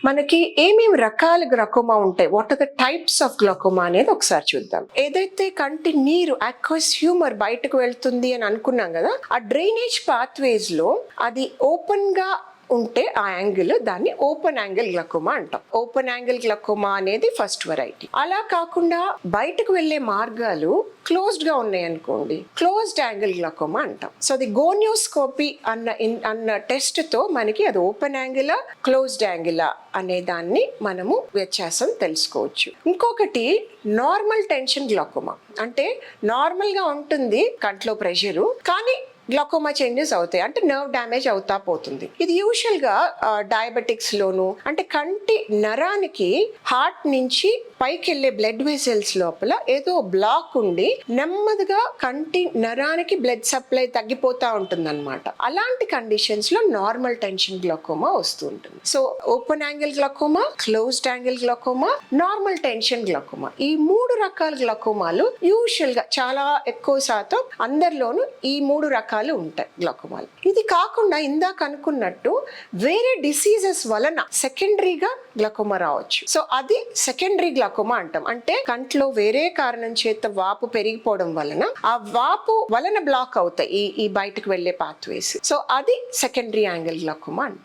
మనకి ఏమేమి రకాల గ్లకోమా ఉంటాయి, what are the types of glaucoma అనేది ఒకసారి చూద్దాం. ఏదైతే కంటి నీరు అక్వస్ హ్యూమర్ బయటకు వెళ్తుంది అని అనుకున్నాం కదా, ఆ డ్రైనేజ్ పాత్వేస్ లో అది ఓపెన్ గా ఉంటే ఆ యాంగిల్ దాన్ని ఓపెన్ యాంగిల్ గ్లకోమా అంటాం. ఓపెన్ యాంగిల్ గ్లకోమా అనేది ఫస్ట్ వెరైటీ. అలా కాకుండా బయటకు వెళ్లే మార్గాలు క్లోజ్డ్ గా ఉన్నాయి అనుకోండి, క్లోజ్డ్ యాంగిల్ గ్లకోమా అంటాం. సో అది గోనియోస్కోపీ అన్న టెస్ట్ తో మనకి అది ఓపెన్ యాంగిలా క్లోజ్డ్ యాంగిలా అనే దాన్ని మనము వ్యత్యాసం తెలుసుకోవచ్చు. ఇంకొకటి నార్మల్ టెన్షన్ గ్లకోమా, అంటే నార్మల్ గా ఉంటుంది కంట్లో ప్రెషరు, కానీ గ్లకోమా చేంజెస్ అవుతాయి, అంటే నర్వ్ డ్యామేజ్ అవుతా పోతుంది. ఇది యూజువల్ గా డయాబెటిక్స్ లోను, అంటే కంటి నరానికి హార్ట్ నుంచి పైకి వెళ్లే బ్లడ్ వెసల్స్ లోపల ఏదో బ్లాక్ ఉండి నెమ్మదిగా కంటి నరానికి బ్లడ్ సప్లై తగ్గిపోతా ఉంటుంది అనమాట. అలాంటి కండిషన్స్ లో నార్మల్ టెన్షన్ గ్లకోమా వస్తూ ఉంటుంది. So open angle glaucoma, closed angle glaucoma, normal tension glaucoma, ఈ 3 రకాల గ్లకోమాలు యూజువల్ గా చాలా ఎక్కువ శాతం అందరిలోనూ ఈ 3 రకాలు ఉంటాయి గ్లకోమాలు. ఇది కాకుండా ఇందాక అనుకున్నట్టు వేరే డిసీజెస్ వలన సెకండరీగా గ్లకోమా రావచ్చు. సో అది సెకండరీ గ్లకోమా అంటాం. అంటే కంట్లో వేరే కారణం చేత వాపు పెరిగిపోవడం వలన ఆ వాపు వలన బ్లాక్ అవుతాయి ఈ బయటకు వెళ్లే పాత్వేస్. సో అది సెకండరీ యాంగిల్ గ్లకోమా అంటాం.